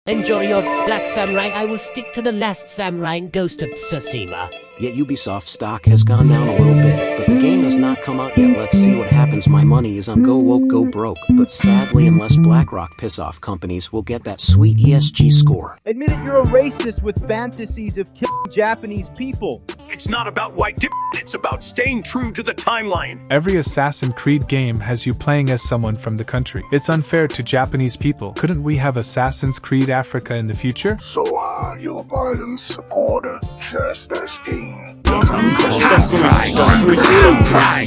Enjoy your Black Samurai. I will stick to the Last Samurai and Ghost of Tsushima. Yet Ubisoft stock has gone down a little bit, but the game has not come out yet. Let's see what happens. My money is on go woke go broke, but sadly unless BlackRock piss off companies will get that sweet ESG score. Admit it, you're a racist with fantasies of killing Japanese people. It's not about white dip, it's about staying true to the timeline. Every Assassin's Creed game has you playing as someone from the country. It's unfair to Japanese people. Couldn't we have Assassin's Creed Africa in the future? So are your violence order just as king?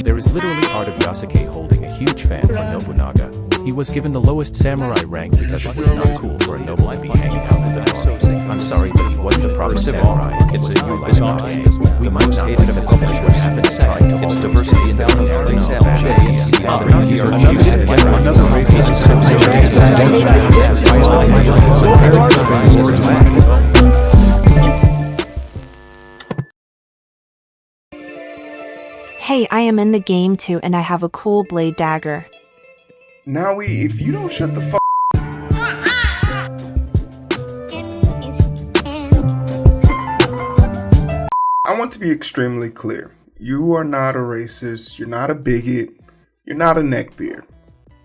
There is literally art of Yasuke holding a huge fan for Nobunaga. He was given the lowest samurai rank because it was not cool for a noble to be hanging out with an army. I'm sorry, but he wasn't a proper samurai. It's a ubisoft game. We might not like it as much what happened trying to hold diversity in the Hey, I am in the game too, and I have a cool blade dagger. Now if you don't shut the fuck I want to be extremely clear. You are not a racist, you're not a bigot, you're not a neckbeard.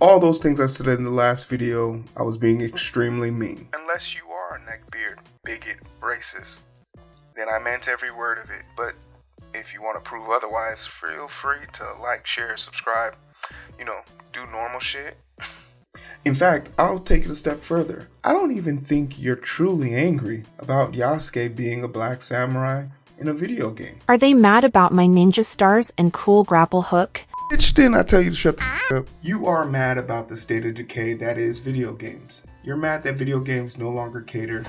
All those things I said in the last video, I was being extremely mean. Unless you are a neckbeard, bigot, racist, then I meant every word of it. But if you want to prove otherwise, feel free to like, share, subscribe, do normal shit. In fact, I'll take it a step further. I don't even think you're truly angry about Yasuke being a black samurai in a video game. Are they mad about my ninja stars and cool grapple hook? Bitch, didn't I tell you to shut the f up? You are mad about the state of decay that is video games. You're mad that video games no longer cater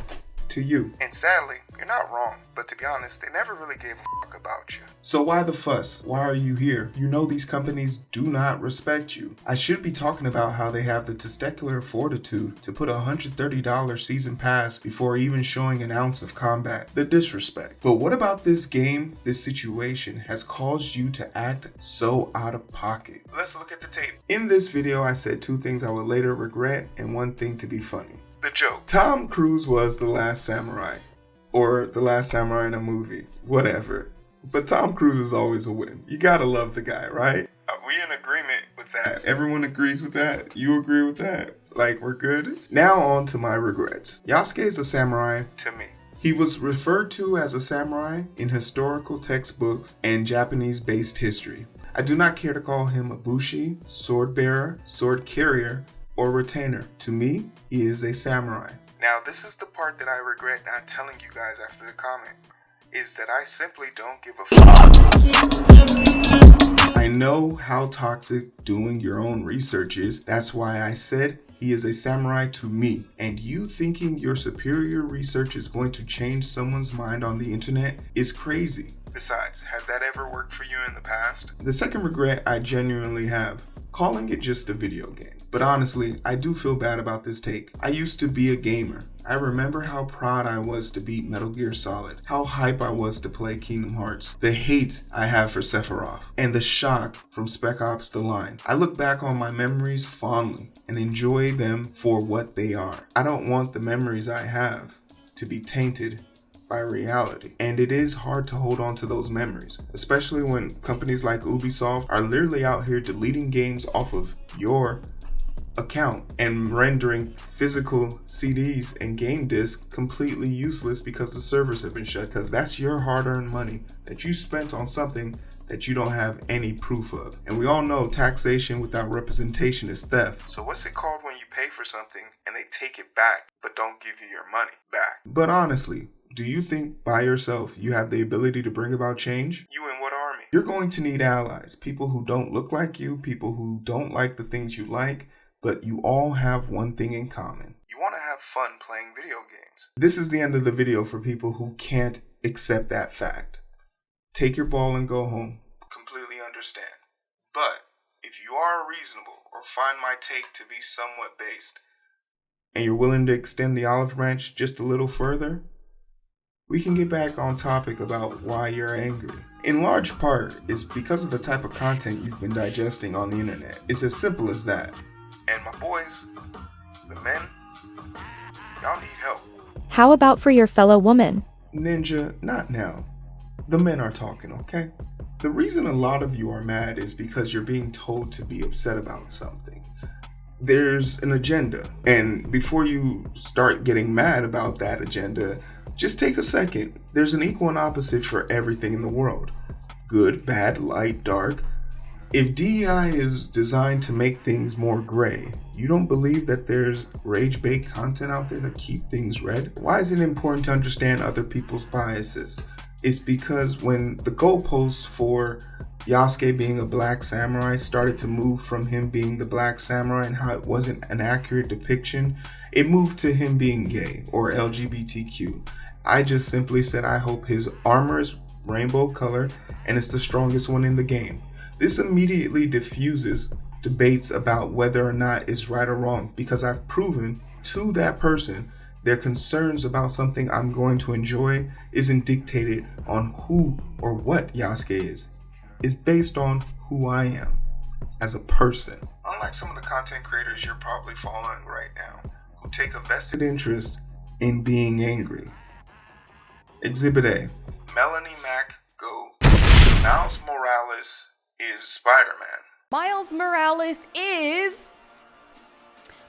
to you. And sadly, you're not wrong, but to be honest, they never really gave a fuck about you. So why the fuss? Why are you here? You know these companies do not respect you. I should be talking about how they have the testicular fortitude to put a $130 season pass before even showing an ounce of combat. The disrespect. But what about this game, this situation, has caused you to act so out of pocket? Let's look at the tape. In this video, I said two things I would later regret and one thing to be funny. The joke. Tom Cruise was the last samurai. Or the last samurai in a movie. Whatever. But Tom Cruise is always a win. You gotta love the guy, right? Are we in agreement with that? Everyone agrees with that? You agree with that? Like, we're good? Now on to my regrets. Yasuke is a samurai to me. He was referred to as a samurai in historical textbooks and Japanese-based history. I do not care to call him a bushi, sword bearer, sword carrier, or retainer. To me, he is a samurai. Now, this is the part that I regret not telling you guys after the comment, is that I simply don't give a fuck. I know how toxic doing your own research is. That's why I said he is a samurai to me. And you thinking your superior research is going to change someone's mind on the internet is crazy. Besides, has that ever worked for you in the past? The second regret I genuinely have, calling it just a video game. But honestly, I do feel bad about this take. I used to be a gamer. I remember how proud I was to beat Metal Gear Solid, how hype I was to play Kingdom Hearts, the hate I have for Sephiroth, and the shock from Spec Ops The Line. I look back on my memories fondly and enjoy them for what they are. I don't want the memories I have to be tainted by reality. And it is hard to hold on to those memories, especially when companies like Ubisoft are literally out here deleting games off of your account and rendering physical CDs and game discs completely useless because the servers have been shut, because that's your hard-earned money that you spent on something that you don't have any proof of. And we all know taxation without representation is theft. So what's it called when you pay for something and they take it back but don't give you your money back? But honestly, do you think by yourself you have the ability to bring about change? You in what army? You're going to need allies, people who don't look like you, people who don't like the things you like, but you all have one thing in common. You want to have fun playing video games. This is the end of the video for people who can't accept that fact. Take your ball and go home. Completely understand. But if you are reasonable or find my take to be somewhat based, and you're willing to extend the olive branch just a little further, we can get back on topic about why you're angry. In large part, it's because of the type of content you've been digesting on the internet. It's as simple as that. And my boys, the men, Y'all need help. How about for your fellow woman? Ninja, not now. The men are talking, okay? The reason a lot of you are mad is because you're being told to be upset about something. There's an agenda, and before you start getting mad about that agenda, just take a second. There's an equal and opposite for everything in the world. Good, bad, light, dark. If DEI is designed to make things more gray, you don't believe that there's rage bait content out there to keep things red? Why is it important to understand other people's biases? It's because when the goalposts for Yasuke being a black samurai started to move from him being the black samurai and how it wasn't an accurate depiction, it moved to him being gay or LGBTQ. I just simply said I hope his armor is rainbow color and it's the strongest one in the game. This immediately diffuses debates about whether or not it's right or wrong, because I've proven to that person their concerns about something I'm going to enjoy isn't dictated on who or what Yasuke is. It's based on who I am as a person. Unlike some of the content creators you're probably following right now, who take a vested interest in being angry. Exhibit A. Melanie Mac, go. Miles Morales is Spider-Man. Miles Morales is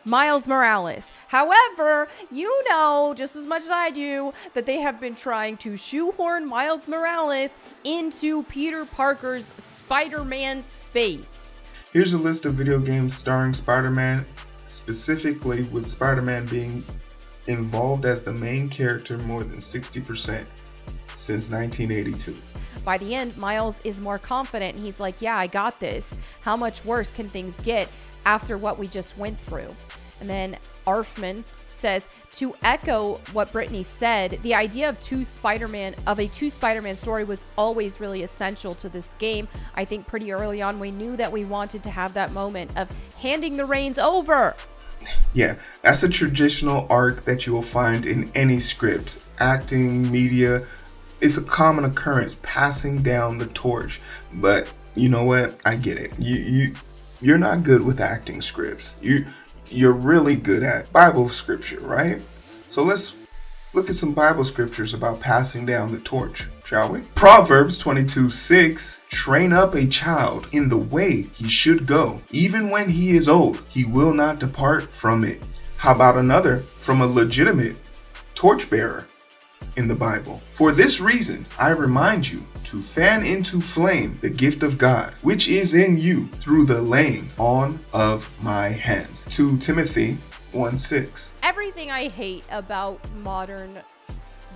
Miles Morales. However, you know just as much as I do that they have been trying to shoehorn Miles Morales into Peter Parker's Spider-Man space. Here's a list of video games starring Spider-Man, specifically with Spider-Man being involved as the main character more than 60% since 1982. By the end, Miles is more confident and he's like, yeah, I got this. How much worse can things get after what we just went through? And then Arfman says, to echo what Brittany said, the idea of a two Spider-Man story was always really essential to this game. I think pretty early on we knew that we wanted to have that moment of handing the reins over. Yeah, that's a traditional arc that you will find in any script, acting, media. It's a common occurrence, passing down the torch. But you know what? I get it. You're not good with acting scripts. You're really good at Bible scripture, right? So let's look at some Bible scriptures about passing down the torch, shall we? Proverbs 22:6, train up a child in the way he should go. Even when he is old, he will not depart from it. How about another from a legitimate torchbearer in the Bible? For this reason, I remind you to fan into flame the gift of God, which is in you through the laying on of my hands. 2 Timothy 1:6. Everything I hate about modern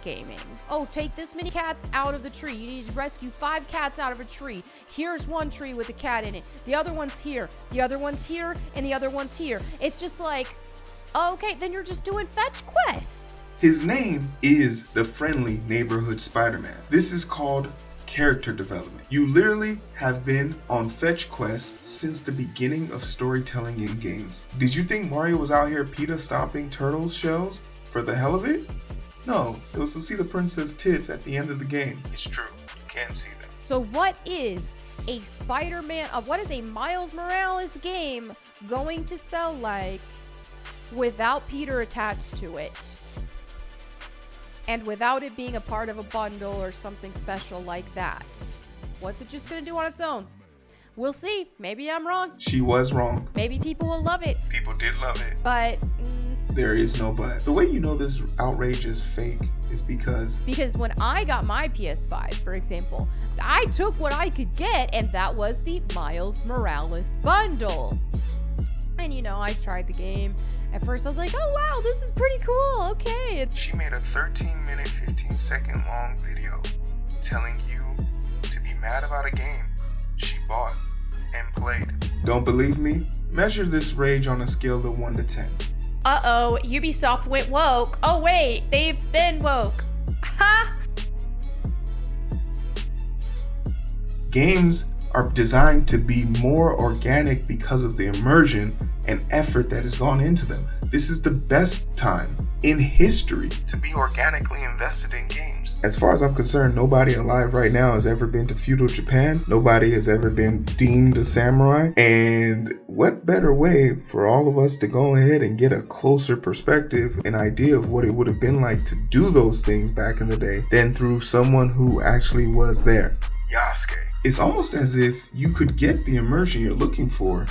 gaming. Oh, take this many cats out of the tree. You need to rescue 5 cats out of a tree. Here's one tree with a cat in it. The other one's here. The other one's here. And the other one's here. It's just like, okay, then you're just doing fetch quests. His name is the friendly neighborhood Spider-Man. This is called character development. You literally have been on fetch quests since the beginning of storytelling in games. Did you think Mario was out here PETA stomping turtles shells for the hell of it? No, it was to see the princess tits at the end of the game. It's true, you can see them. So what is a what is a Miles Morales game going to sell like without Peter attached to it? And without it being a part of a bundle or something special like that? What's it just going to do on its own? We'll see. Maybe I'm wrong. She was wrong. Maybe people will love it. People did love it. But there is no but. The way you know this outrage is fake is because when I got my PS5, for example, I took what I could get, and that was the Miles Morales bundle. And you know, I tried the game. At first I was like, oh wow, this is pretty cool, okay. She made a 13-minute, 15-second long video telling you to be mad about a game she bought and played. Don't believe me? Measure this rage on a scale of 1 to 10. Uh-oh, Ubisoft went woke. Oh wait, they've been woke. Ha! Games are designed to be more organic because of the immersion and effort that has gone into them. This is the best time in history to be organically invested in games. As far as I'm concerned, nobody alive right now has ever been to feudal Japan. Nobody has ever been deemed a samurai. And what better way for all of us to go ahead and get a closer perspective, an idea of what it would have been like to do those things back in the day than through someone who actually was there. Yasuke. It's almost as if you could get the immersion you're looking for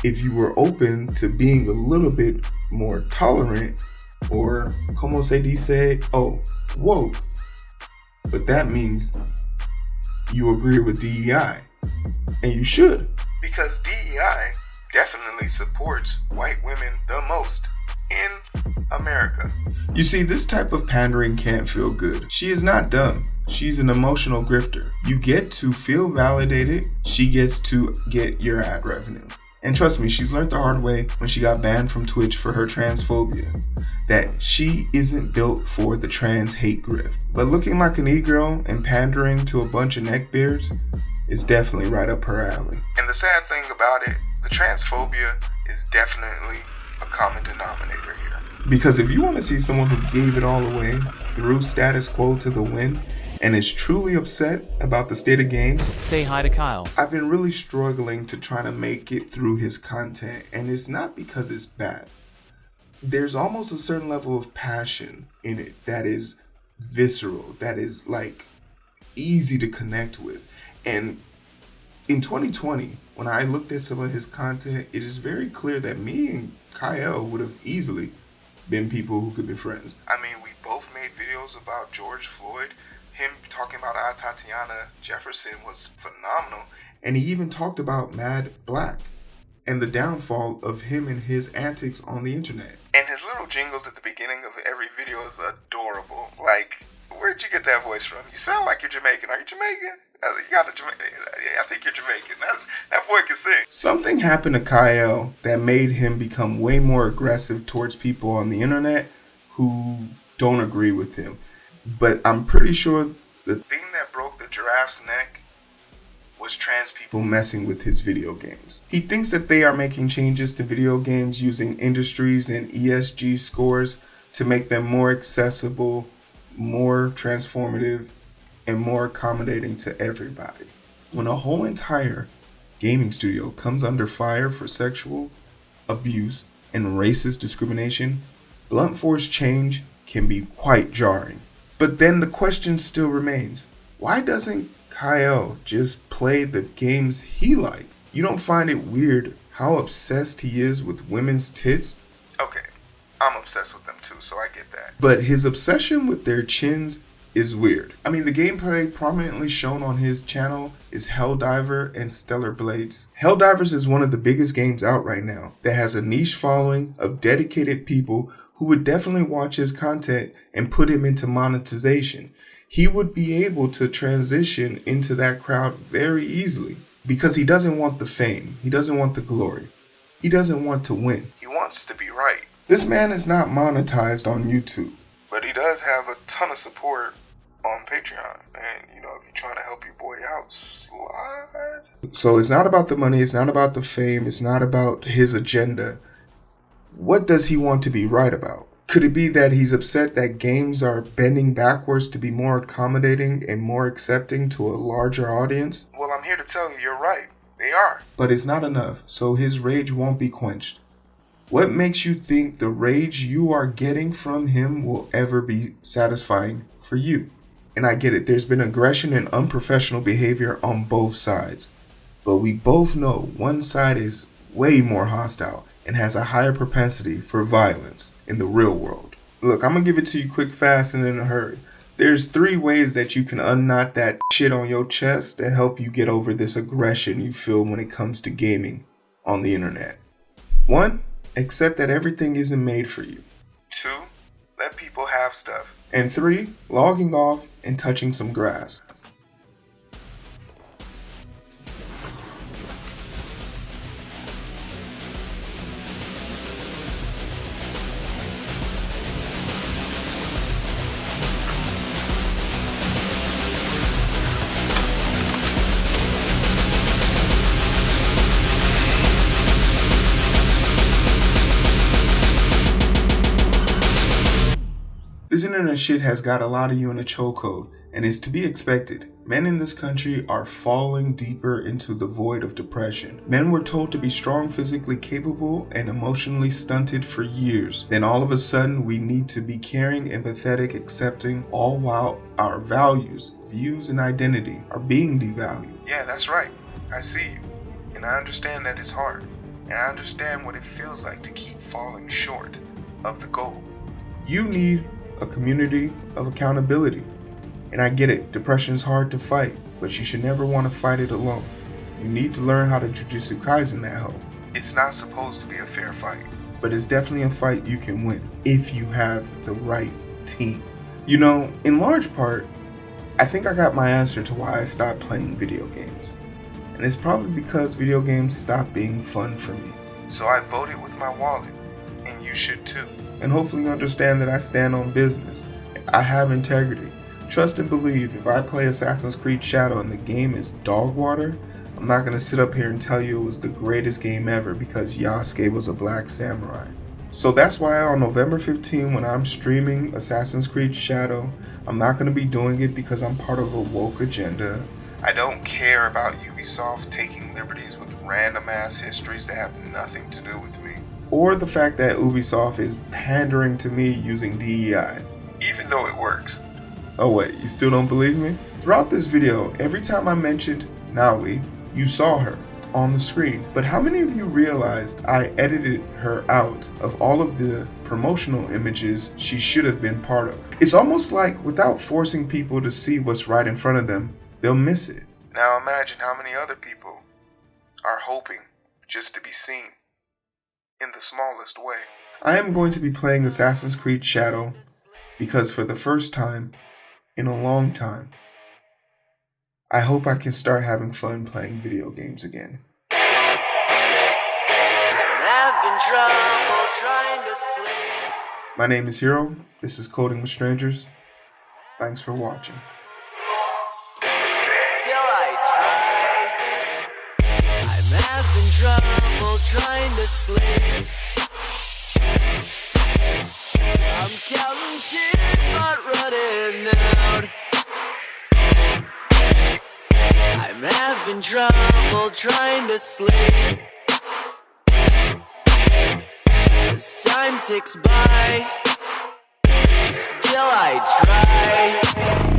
if you were open to being a little bit more tolerant, or como se dice, woke. But that means you agree with DEI. And you should, because DEI definitely supports white women the most in America. You see, this type of pandering can't feel good. She is not dumb. She's an emotional grifter. You get to feel validated. She gets to get your ad revenue. And trust me, she's learned the hard way when she got banned from Twitch for her transphobia, that she isn't built for the trans hate grift. But looking like an e-girl and pandering to a bunch of neckbeards is definitely right up her alley. And the sad thing about it, the transphobia is definitely a common denominator here. Because if you want to see someone who gave it all away, threw status quo to the wind, and is truly upset about the state of games, say hi to Kyle. I've been really struggling to try to make it through his content, and it's not because it's bad. There's almost a certain level of passion in it that is visceral, that is like easy to connect with. And in 2020, when I looked at some of his content, it is very clear that me and Kyle would have easily been people who could be friends. I mean, we both made videos about George Floyd. Him talking about Tatiana Jefferson was phenomenal. And he even talked about Mad Black and the downfall of him and his antics on the internet. And his little jingles at the beginning of every video is adorable. Like, where'd you get that voice from? You sound like you're Jamaican. Are you Jamaican? You got a Jamaican. I think you're Jamaican. That boy can sing. Something happened to Kyle that made him become way more aggressive towards people on the internet who don't agree with him. But I'm pretty sure the thing that broke the giraffe's neck was trans people messing with his video games. He thinks that they are making changes to video games using industries and ESG scores to make them more accessible, more transformative, and more accommodating to everybody. When a whole entire gaming studio comes under fire for sexual abuse and racist discrimination, blunt force change can be quite jarring. But then the question still remains, why doesn't Kyle just play the games he likes? You don't find it weird how obsessed he is with women's tits? Okay, I'm obsessed with them too, so I get that. But his obsession with their chins is weird. I mean, the gameplay prominently shown on his channel is Helldiver and Stellar Blades. Helldivers is one of the biggest games out right now that has a niche following of dedicated people who would definitely watch his content and put him into monetization. He would be able to transition into that crowd very easily because he doesn't want the fame. He doesn't want the glory. He doesn't want to win. He wants to be right. This man is not monetized on YouTube, but he does have a ton of support on Patreon. And, you know, if you're trying to help your boy out, slide. So it's not about the money. It's not about the fame. It's not about his agenda. What does he want to be right about? Could it be that he's upset that games are bending backwards to be more accommodating and more accepting to a larger audience? Well, I'm here to tell you, you're right. They are. But it's not enough, so his rage won't be quenched. What makes you think the rage you are getting from him will ever be satisfying for you? And I get it, there's been aggression and unprofessional behavior on both sides. But we both know one side is way more hostile and has a higher propensity for violence in the real world. Look, I'm gonna give it to you quick, fast, and in a hurry. There's 3 ways that you can unknot that shit on your chest to help you get over this aggression you feel when it comes to gaming on the internet. 1, accept that everything isn't made for you. 2, let people have stuff. And 3, logging off and touching some grass. This internet shit has got a lot of you in a chokehold, and it's to be expected. Men in this country are falling deeper into the void of depression. Men were told to be strong, physically capable, and emotionally stunted for years. Then all of a sudden, we need to be caring, empathetic, accepting, all while our values, views, and identity are being devalued. Yeah, that's right. I see you. And I understand that it's hard. And I understand what it feels like to keep falling short of the goal. You need a community of accountability. And I get it, depression is hard to fight, but you should never want to fight it alone. You need to learn how to Jujutsu Kaisen that hoe. It's not supposed to be a fair fight, but it's definitely a fight you can win if you have the right team. You know, in large part, I think I got my answer to why I stopped playing video games. And it's probably because video games stopped being fun for me. So I voted with my wallet, and you should too. And hopefully you understand that I stand on business. I have integrity. Trust and believe, if I play Assassin's Creed Shadow and the game is dog water, I'm not going to sit up here and tell you it was the greatest game ever because Yasuke was a black samurai. So that's why on November 15, when I'm streaming Assassin's Creed Shadow, I'm not going to be doing it because I'm part of a woke agenda. I don't care about Ubisoft taking liberties with random ass histories that have nothing to do with me. Or the fact that Ubisoft is pandering to me using DEI, even though it works. Oh wait, you still don't believe me? Throughout this video, every time I mentioned Naui, you saw her on the screen. But how many of you realized I edited her out of all of the promotional images she should have been part of? It's almost like without forcing people to see what's right in front of them, they'll miss it. Now imagine how many other people are hoping just to be seen in the smallest way. I am going to be playing Assassin's Creed Shadow because for the first time in a long time, I hope I can start having fun playing video games again. My name is Hero. This is Coding with Strangers. Thanks for watching. Trouble trying to sleep. I'm counting sheep but running out. I'm having trouble trying to sleep. As time ticks by, still I try.